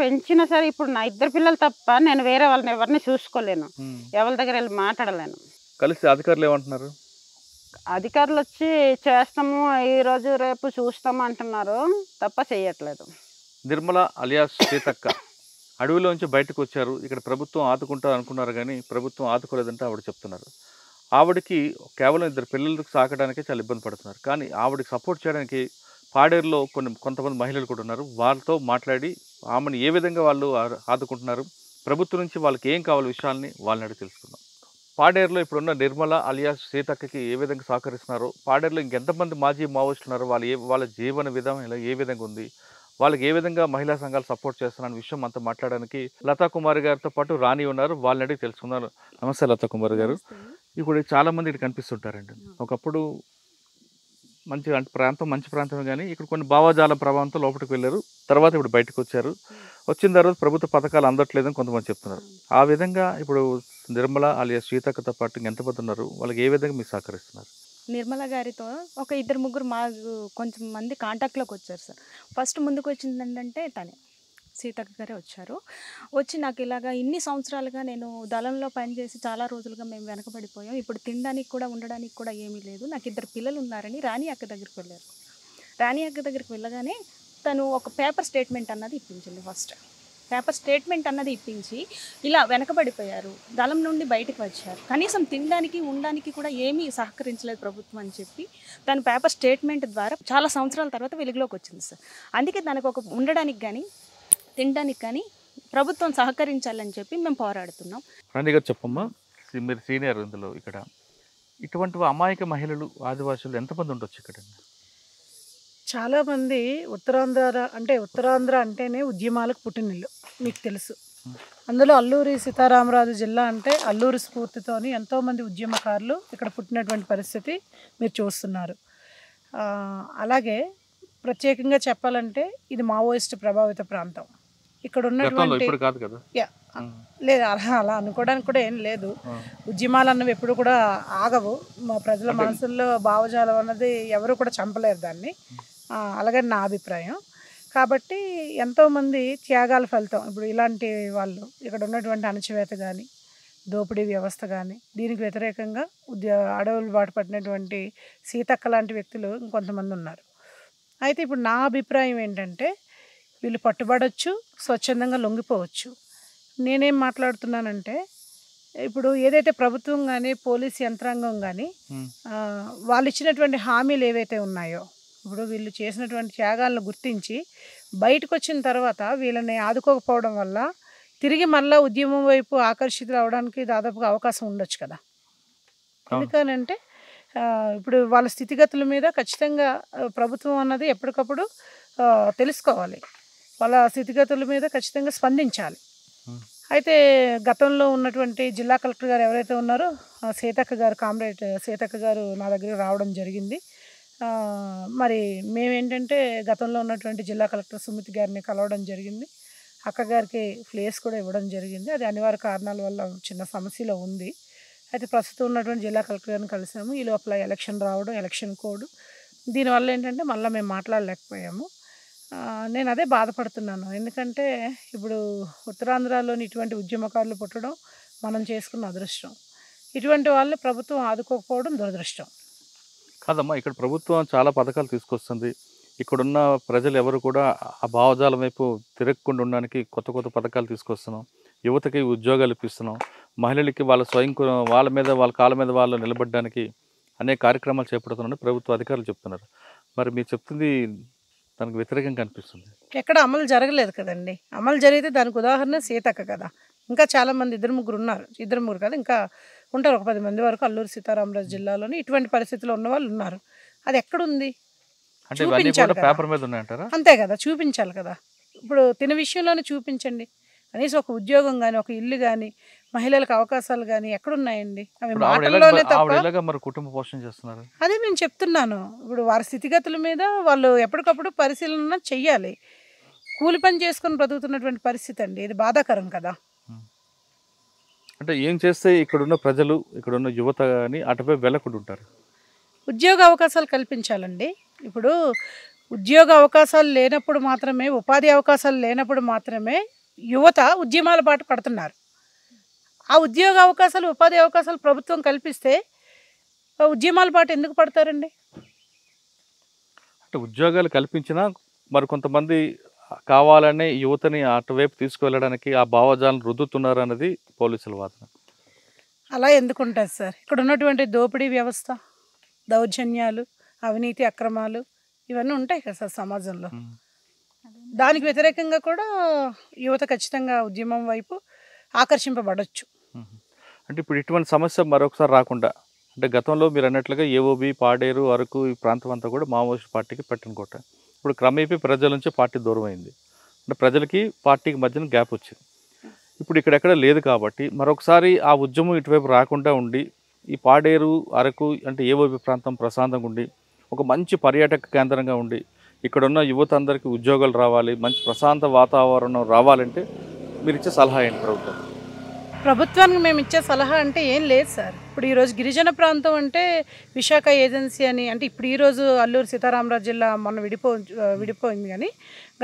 B: పెంచినా సరే, ఇప్పుడు నా 2 పిల్లలు తప్ప నేను వేరే వాళ్ళని ఎవరిని చూసుకోలేను, ఎవరి దగ్గర వెళ్ళి మాట్లాడలేను.
A: కలిసి అధికారులు ఏమంటున్నారు?
B: అధికారులు వచ్చి చేస్తాము, ఈరోజు రేపు చూస్తాము అంటున్నారు తప్ప చేయట్లేదు.
A: నిర్మల అలియాస్ సీతక్క అడవిలోంచి బయటకు వచ్చారు. ఇక్కడ ప్రభుత్వం ఆదుకుంటారు అనుకున్నారు కానీ ప్రభుత్వం ఆదుకోలేదంటే ఆవిడ చెప్తున్నారు. ఆవిడకి కేవలం 2 పిల్లలకు సాకడానికే చాలా ఇబ్బంది పడుతున్నారు. కానీ ఆవిడకి సపోర్ట్ చేయడానికి పాడేరులో కొంతమంది మహిళలు కూడా ఉన్నారు. వాళ్ళతో మాట్లాడి ఆమెను ఏ విధంగా వాళ్ళు ఆదుకుంటున్నారు, ప్రభుత్వం నుంచి వాళ్ళకి ఏం కావాల విషయాల్ని వాళ్ళని అడిగి తెలుసుకుందాం. పాడేరులో ఇప్పుడున్న నిర్మల అలియాస్ సీతక్కకి ఏ విధంగా సహకరిస్తున్నారో, పాడేరులో ఇంకెంతమంది మాజీ మావోయిస్టులు ఉన్నారో, వాళ్ళ జీవన విధానం ఇలా ఏ విధంగా ఉంది, వాళ్ళకి ఏ విధంగా మహిళా సంఘాలు సపోర్ట్ చేస్తున్న విషయం అంతా మాట్లాడడానికి లతా కుమార్ గారితో పాటు రాణి ఉన్నారు. వాళ్ళని అడిగి తెలుసుకున్నారు. నమస్తే లతా కుమార్ గారు. ఇప్పుడు చాలామంది ఇక్కడ కనిపిస్తుంటారండి. ఒకప్పుడు మంచి మంచి ప్రాంతమే కానీ ఇక్కడ కొన్ని భావజాల ప్రభావంతో లోపలికి వెళ్ళారు. తర్వాత ఇప్పుడు బయటకు వచ్చారు. వచ్చిన తర్వాత ప్రభుత్వ పథకాలు అందట్లేదని కొంతమంది చెప్తున్నారు. ఆ విధంగా ఇప్పుడు నిర్మల అలియాస్ సీతక్కతో పాటు ఎంతమంది ఉన్నారు, వాళ్ళకి ఏ విధంగా మీరు సహకరిస్తున్నారు?
C: నిర్మల గారితో ఒక 2-3 మాకు కొంచెం మంది కాంటాక్ట్లోకి వచ్చారు సార్. ఫస్ట్ ముందుకు వచ్చింది ఏంటంటే తనే సీతక్క గారే వచ్చారు. వచ్చి నాకు ఇలాగా ఇన్ని సంవత్సరాలుగా నేను దళంలో పనిచేసి చాలా రోజులుగా మేము వెనకబడిపోయాం, ఇప్పుడు తినడానికి కూడా ఉండడానికి కూడా ఏమీ లేదు, నాకు 2 పిల్లలు ఉన్నారని రాణి అక్క దగ్గరికి వెళ్ళారు. రాణి అక్క దగ్గరికి వెళ్ళగానే తను ఒక పేపర్ స్టేట్మెంట్ అన్నది ఇప్పించింది. ఫస్ట్ పేపర్ స్టేట్మెంట్ అన్నది ఇప్పించి ఇలా వెనకబడిపోయారు, దళం నుండి బయటకు వచ్చారు, కనీసం తినడానికి ఉండడానికి కూడా ఏమీ సహకరించలేదు ప్రభుత్వం అని చెప్పి తన పేపర్ స్టేట్మెంట్ ద్వారా చాలా సంవత్సరాల తర్వాత వెలుగులోకి వచ్చింది సార్. అందుకే తనకు ఒక ఉండడానికి కానీ తినడానికి కానీ ప్రభుత్వం సహకరించాలని చెప్పి మేము పోరాడుతున్నాం.
A: రాణి గారు చెప్పమ్మా, మీరు సీనియర్ ఇందులో. ఇక్కడ ఇటువంటి అమాయక మహిళలు ఆదివాసులు ఎంతమంది ఉండొచ్చు ఇక్కడ?
D: చాలామంది ఉత్తరాంధ్ర అంటేనే ఉద్యమాలకు పుట్టినిల్లు, మీకు తెలుసు. అందులో అల్లూరి సీతారామరాజు జిల్లా అంటే అల్లూరి స్ఫూర్తితోని ఎంతోమంది ఉద్యమకారులు ఇక్కడ పుట్టినటువంటి పరిస్థితి మీరు చూస్తున్నారు. అలాగే ప్రత్యేకంగా చెప్పాలంటే ఇది మావోయిస్ట్ ప్రభావిత ప్రాంతం. ఇక్కడ ఉన్నటువంటి లేదు, అలా అనుకోవడానికి కూడా ఏం లేదు. ఉద్యమాలు అన్నవి ఎప్పుడు కూడా ఆగవు. మా ప్రజల మనసుల్లో భావజాలం అన్నది ఎవరు కూడా చంపలేరు దాన్ని, అలాగని నా అభిప్రాయం. కాబట్టి ఎంతోమంది త్యాగాల ఫలితం ఇప్పుడు ఇలాంటి వాళ్ళు ఇక్కడ ఉన్నటువంటి అణచివేత కానీ, దోపిడీ వ్యవస్థ కానీ, దీనికి వ్యతిరేకంగా అడవులు బాటు పట్టినటువంటి సీతక్క లాంటి వ్యక్తులు ఇంకొంతమంది ఉన్నారు. అయితే ఇప్పుడు నా అభిప్రాయం ఏంటంటే వీళ్ళు పట్టుబడవచ్చు, స్వచ్ఛందంగా లొంగిపోవచ్చు. నేనేం మాట్లాడుతున్నానంటే ఇప్పుడు ఏదైతే ప్రభుత్వం కానీ పోలీస్ యంత్రాంగం కానీ వాళ్ళు ఇచ్చినటువంటి హామీలు ఏవైతే ఉన్నాయో, ఇప్పుడు వీళ్ళు చేసినటువంటి త్యాగాలను గుర్తించి బయటకు వచ్చిన తర్వాత వీళ్ళని ఆదుకోకపోవడం వల్ల తిరిగి మళ్ళీ ఉద్యమం వైపు ఆకర్షితులు అవడానికి దాదాపుగా అవకాశం ఉండొచ్చు కదా. ఎందుకనంటే ఇప్పుడు వాళ్ళ స్థితిగతుల మీద ఖచ్చితంగా ప్రభుత్వం అన్నది ఎప్పటికప్పుడు తెలుసుకోవాలి, వాళ్ళ స్థితిగతుల మీద ఖచ్చితంగా స్పందించాలి. అయితే గతంలో ఉన్నటువంటి జిల్లా కలెక్టర్ గారు ఎవరైతే ఉన్నారో సీతక్క గారు, కామ్రేడ్ సీతక్క గారు నా దగ్గరికి రావడం జరిగింది. మరి మేమేంటంటే గతంలో ఉన్నటువంటి జిల్లా కలెక్టర్ సుమితి గారిని కలవడం జరిగింది. అక్కగారికి ప్లేస్ కూడా ఇవ్వడం జరిగింది. అది అనివార్య కారణాల వల్ల చిన్న సమస్యలో ఉంది. అయితే ప్రస్తుతం ఉన్నటువంటి జిల్లా కలెక్టర్ గారిని కలిసాము. ఈ లోపల ఎలక్షన్ రావడం, ఎలక్షన్ కోడ్, దీనివల్ల ఏంటంటే మళ్ళీ మేము మాట్లాడలేకపోయాము. నేను అదే బాధపడుతున్నాను. ఎందుకంటే ఇప్పుడు ఉత్తరాంధ్రలోని ఇటువంటి ఉద్యమకారులు పుట్టడం మనం చేసుకున్న అదృష్టం. ఇటువంటి వాళ్ళని ప్రభుత్వం ఆదుకోకపోవడం దురదృష్టం.
A: కాదమ్మా, ఇక్కడ ప్రభుత్వం చాలా పథకాలు తీసుకొస్తుంది. ఇక్కడున్న ప్రజలు ఎవరు కూడా ఆ భావజాలం వైపు తిరగకుండా ఉండడానికి కొత్త కొత్త పథకాలు తీసుకొస్తున్నాం. యువతకి ఉద్యోగాలు ఇప్పిస్తున్నాం. మహిళలకి వాళ్ళ మీద వాళ్ళ కాళ్ళ మీద వాళ్ళు నిలబడడానికి అనేక కార్యక్రమాలు చేపడుతున్నామని ప్రభుత్వ అధికారులు చెప్తున్నారు. మరి మీరు చెప్తుంది దానికి వ్యతిరేకంగా అనిపిస్తుంది.
D: ఎక్కడ అమలు జరగలేదు కదండి. అమలు జరిగితే దానికి ఉదాహరణ సీతక్క కదా. ఇంకా చాలామంది 2-3 ఉన్నారు. 2-3 కాదు, ఇంకా ఉంటారు. ఒక 10 మంది వరకు అల్లూరు సీతారామరాజు జిల్లాలోని ఇటువంటి పరిస్థితిలో ఉన్న వాళ్ళు ఉన్నారు. అది ఎక్కడుంది?
A: అంటే ఇవన్నీ కూడా పేపర్ మీద ఉన్నాయంటారా?
D: అంతే కదా, చూపించాలి కదా. ఇప్పుడు తిన విషయంలోనే చూపించండి. కనీసం ఒక ఉద్యోగం కానీ, ఒక ఇల్లు కానీ, మహిళలకు అవకాశాలు కానీ ఎక్కడున్నాయండి? అవి మాటల్లోనే తప్ప.
A: మరి కుటుంబ పోషణ చేస్తున్నారు.
D: అదే నేను చెప్తున్నాను. ఇప్పుడు వారి స్థితిగతుల మీద వాళ్ళు ఎప్పటికప్పుడు పరిశీలన చెయ్యాలి. కూలి పని చేసుకొని బ్రతుకుతున్నటువంటి పరిస్థితి అండి, ఇది బాధాకరం కదా.
A: అంటే ఏం చేస్తే ఇక్కడున్న ప్రజలు, ఇక్కడున్న యువత అని అటుపై వెళ్ళకుండా ఉంటారు?
D: ఉద్యోగ అవకాశాలు కల్పించాలండి. ఇప్పుడు ఉద్యోగ అవకాశాలు లేనప్పుడు మాత్రమే, ఉపాధి అవకాశాలు లేనప్పుడు మాత్రమే యువత ఉద్యమాల బాట పడుతున్నారు. ఆ ఉద్యోగ అవకాశాలు, ఉపాధి అవకాశాలు ప్రభుత్వం కల్పిస్తే ఉద్యమాల బాట ఎందుకు పడతారండి?
A: అంటే ఉద్యోగాలు కల్పించినా మరి కొంతమంది కావాలనే యువతని అటువైపు తీసుకువెళ్ళడానికి ఆ భావజాలను రుద్దుతున్నారు అన్నది పోలీసుల వాదన.
D: అలా ఎందుకుంటుంది సార్? ఇక్కడ ఉన్నటువంటి దోపిడీ వ్యవస్థ, దౌర్జన్యాలు, అవినీతి, అక్రమాలు ఇవన్నీ ఉంటాయి కదా సార్ సమాజంలో. దానికి వ్యతిరేకంగా కూడా యువత ఖచ్చితంగా ఉద్యమం వైపు ఆకర్షింపబడవచ్చు.
A: అంటే ఇప్పుడు ఇటువంటి సమస్య మరొకసారి రాకుండా, అంటే గతంలో మీరు అన్నట్లుగా ఏఓబి, పాడేరు, అరకు ఈ ప్రాంతం అంతా కూడా మావోయిస్ట్ పార్టీకి పెట్టిన కోట. ఇప్పుడు క్రమేపీ ప్రజల నుంచి పార్టీ దూరం అయింది. అంటే ప్రజలకి పార్టీకి మధ్యన గ్యాప్ వచ్చింది. ఇప్పుడు ఇక్కడెక్కడ లేదు కాబట్టి మరొకసారి ఆ ఉద్యమం ఇటువైపు రాకుండా ఉండి ఈ పాడేరు, అరకు అంటే ఏఓబి ప్రాంతం ప్రశాంతంగా ఉండి ఒక మంచి పర్యాటక కేంద్రంగా ఉండి ఇక్కడున్న యువత అందరికీ ఉద్యోగాలు రావాలి, మంచి ప్రశాంత వాతావరణం రావాలంటే మీరు ఇచ్చే సలహా ఏంటి ప్రభుత్వం?
D: ప్రభుత్వానికి మేము ఇచ్చే సలహా అంటే ఏం లేదు సార్. ఇప్పుడు ఈరోజు గిరిజన ప్రాంతం అంటే విశాఖ ఏజెన్సీ అని, అంటే ఇప్పుడు ఈరోజు అల్లూరు సీతారామరాజు జిల్లా మొన్న విడిపోయింది కానీ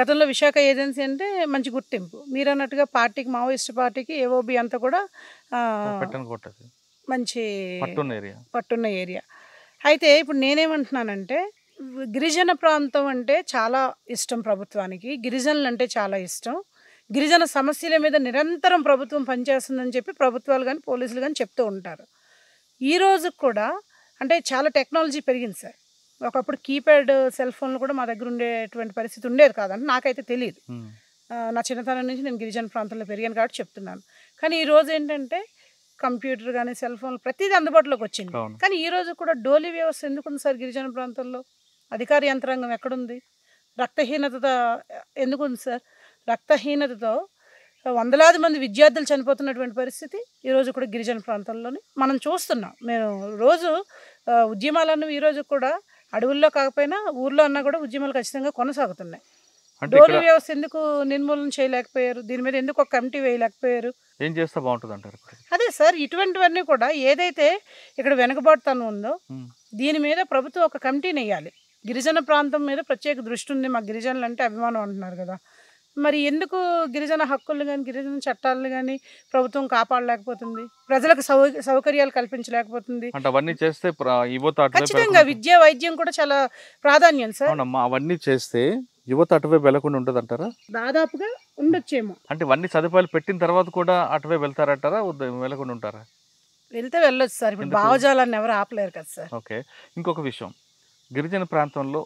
D: గతంలో విశాఖ ఏజెన్సీ అంటే మంచి గుర్తింపు. మీరు అన్నట్టుగా పార్టీకి, మావోయిస్ట్ పార్టీకి ఏఓబి అంతా కూడా మంచి పట్టున్న ఏరియా. అయితే ఇప్పుడు నేనేమంటున్నానంటే గిరిజన ప్రాంతం అంటే చాలా ఇష్టం ప్రభుత్వానికి, గిరిజనులు అంటే చాలా ఇష్టం. గిరిజన సమస్యల మీద నిరంతరం ప్రభుత్వం పనిచేస్తుందని చెప్పి ప్రభుత్వాలు కానీ పోలీసులు కానీ చెప్తూ ఉంటారు. ఈరోజు కూడా అంటే చాలా టెక్నాలజీ పెరిగింది సార్. ఒకప్పుడు కీప్యాడ్ సెల్ ఫోన్లు కూడా మా దగ్గర ఉండేటువంటి పరిస్థితి ఉండేది కాదంటే నాకైతే తెలియదు. నా చిన్నతనం నుంచి నేను గిరిజన ప్రాంతంలో పెరిగాను కాబట్టి చెప్తున్నాను. కానీ ఈరోజు ఏంటంటే కంప్యూటర్ కానీ సెల్ ఫోన్లు ప్రతిదీ అందుబాటులోకి వచ్చింది. కానీ ఈరోజు కూడా డోలీ వ్యవస్థ ఎందుకుంది సార్ గిరిజన ప్రాంతంలో? అధికార యంత్రాంగం ఎక్కడుంది? రక్తహీనత ఎందుకుంది సార్? రక్తహీనతతో వందలాది మంది విద్యార్థులు చనిపోతున్నటువంటి పరిస్థితి ఈరోజు కూడా గిరిజన ప్రాంతంలోని మనం చూస్తున్నాం. మేము రోజు ఉద్యమాలను ఈరోజు కూడా అడవుల్లో కాకపోయినా ఊర్లో అన్నా కూడా ఉద్యమాలు ఖచ్చితంగా కొనసాగుతున్నాయి. డోలీ వ్యవస్థ ఎందుకు నిర్మూలన చేయలేకపోయారు? దీని మీద ఎందుకు ఒక కమిటీ వేయలేకపోయారు?
A: ఏం చేస్తే బాగుంటుంది అంటారు?
D: అదే సార్, ఇటువంటివన్నీ కూడా ఏదైతే ఇక్కడ వెనుకబాటుతనం ఉందో దీని మీద ప్రభుత్వం ఒక కమిటీని వేయాలి. గిరిజన ప్రాంతం మీద ప్రత్యేక దృష్టి ఉంది, మా గిరిజనులు అంటే అభిమానం అంటున్నారు కదా, మరి ఎందుకు గిరిజన హక్కులు కానీ గిరిజన చట్టాలను కానీ ప్రభుత్వం కాపాడలేకపోతుంది? ప్రజలకు సౌకర్యాలు కల్పించలేకపోతుంది?
A: అంటే అవన్నీ చేస్తే
D: ఖచ్చితంగా విద్య, వైద్యం కూడా చాలా ప్రాధాన్యం సార్.
A: అవన్నీ చేస్తే యువత అటువైపు వెళ్లకుండా ఉంటుంది అంటారా?
D: దాదాపుగా ఉండొచ్చేమో.
A: అంటే ఇవన్నీ సదుపాయాలు పెట్టిన తర్వాత కూడా అటువైపు వెళ్తారంటారా, వెళ్ళకుండా ఉంటారా?
D: వెళ్తే వెళ్ళొచ్చు సార్. ఇప్పుడు భావజాలాన్ని ఎవరు ఆపలేరు కదా సార్.
A: ఓకే, ఇంకొక విషయం, గిరిజన ప్రాంతంలో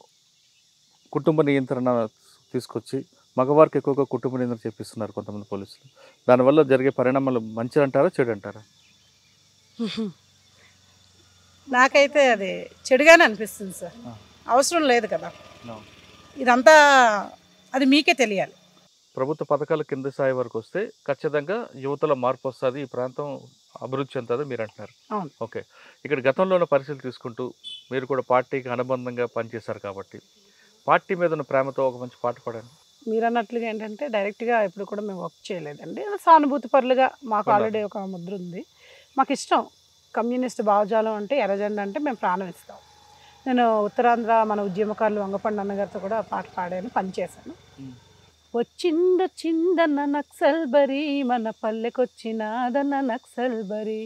A: కుటుంబ నియంత్రణ తీసుకొచ్చి మగవారికి ఎక్కువగా కుటుంబ నియంత్రణ చేపిస్తున్నారు కొంతమంది పోలీసులు. దానివల్ల జరిగే పరిణామాలు మంచి అంటారా, చెడు అంటారా?
D: నాకైతే అది చెడుగానే అనిపిస్తుంది సార్. అవసరం లేదు కదా ఇదంతా, అది మీకే తెలియాలి.
A: ప్రభుత్వ పథకాలు కింద స్థాయి వరకు వస్తే ఖచ్చితంగా యువతలో మార్పు వస్తుంది, ఈ ప్రాంతం అభివృద్ధి చెందుతుంది మీరు అంటున్నారు.
D: అవును.
A: ఓకే. ఇక్కడ గతంలో ఉన్న పరిస్థితులు తీసుకుంటూ మీరు కూడా పార్టీకి అనుబంధంగా పనిచేశారు కాబట్టి పార్టీ మీద ఉన్న ప్రేమతో ఒక మంచి పాట పాడండి.
D: మీరు అన్నట్లుగా ఏంటంటే డైరెక్ట్గా ఎప్పుడు కూడా మేము వర్క్ చేయలేదండి. సానుభూతి పరులుగా మాకు
A: ఉన్నారు.
D: ఆల్రెడీ ఒక ముద్ర ఉంది. మాకు ఇష్టం కమ్యూనిస్ట్ భావజాలం అంటే, ఎర్రజెండా అంటే మేము ప్రాణం ఇస్తాం. నేను ఉత్తరాంధ్ర మన ఉద్యమకారులు వంగపండు అన్నగారితో కూడా పాట పాడాను, పనిచేశాను.
A: ఉమ్.
D: వచ్చిందన్న నక్సల్ బరి మన పల్లెకొచ్చినాదన్న నక్సల్ బరి,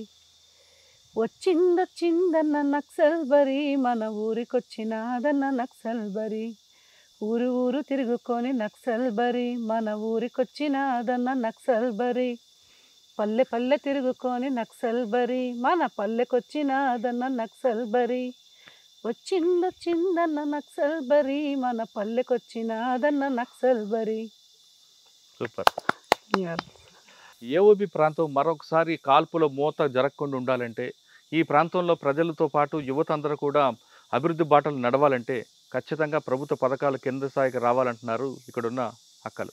D: వచ్చిందన్న నక్సల్ బరి మన ఊరికొచ్చినాదన్న నక్సల్ బరి, ఊరు ఊరు తిరుగుకొని నక్సల్ బరి మన ఊరికొచ్చినాదన్న నక్సల్ బరి, పల్లె పల్లె తిరుగుకొని నక్సల్ బరి మన పల్లెకొచ్చినాదన్న నక్సల్ బరి, వచ్చిందన్న నక్సల్ బరి మన పల్లెకొచ్చినాదన్న నక్సల్ బరి.
A: సూపర్. ఏఓబి ప్రాంతం మరొకసారి కాల్పుల మూత జరగకుండా ఉండాలంటే, ఈ ప్రాంతంలో ప్రజలతో పాటు యువత అందరూ కూడా అభివృద్ధి బాటలు నడవాలంటే ఖచ్చితంగా ప్రభుత్వ పథకాలు కింద స్థాయికి రావాలంటున్నారు ఇక్కడున్న అక్కలు.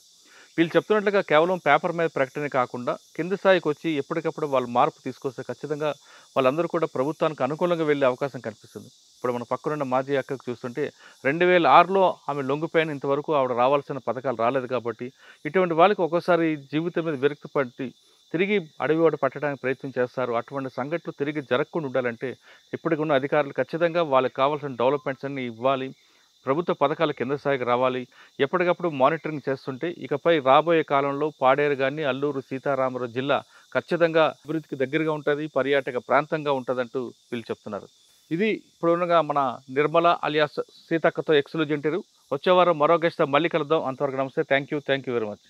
A: వీళ్ళు చెప్తున్నట్లుగా కేవలం పేపర్ మీద ప్రకటన కాకుండా కింద స్థాయికి వచ్చి ఎప్పటికప్పుడు వాళ్ళు మార్పు తీసుకొస్తే ఖచ్చితంగా వాళ్ళందరూ కూడా ప్రభుత్వానికి అనుకూలంగా వెళ్ళే అవకాశం కనిపిస్తుంది. ఇప్పుడు మన పక్కనున్న మాజీ అక్కకు చూస్తుంటే 2006లో ఆమె లొంగిపోయిన ఇంతవరకు ఆవిడ రావాల్సిన పథకాలు రాలేదు కాబట్టి ఇటువంటి వాళ్ళకి ఒక్కోసారి జీవితం మీద విరక్తి పట్టి తిరిగి అడవి వాడు పట్టడానికి ప్రయత్నం చేస్తారు. అటువంటి సంఘటనలు తిరిగి జరగకుండా ఉండాలంటే ఇప్పటికి ఉన్న అధికారులు ఖచ్చితంగా వాళ్ళకి కావాల్సిన డెవలప్మెంట్స్ అన్ని ఇవ్వాలి, ప్రభుత్వ పథకాలు కింద స్థాయికి రావాలి, ఎప్పటికప్పుడు మానిటరింగ్ చేస్తుంటే ఇకపై రాబోయే కాలంలో పాడేరు కానీ అల్లూరు సీతారామరాజు జిల్లా ఖచ్చితంగా అభివృద్ధికి దగ్గరగా ఉంటుంది, పర్యాటక ప్రాంతంగా ఉంటుందంటూ వీళ్ళు చెప్తున్నారు. ఇది ఇప్పుడున్నగా మన నిర్మల అలియాస్ సీతక్కతో ఎక్స్క్లూజివ్ ఇంటర్వ్యూ. వచ్చే వారం మరో గెస్ట్తో మళ్ళీ కలుద్దాం. అంతవరకు నమస్తే. Thank you very much.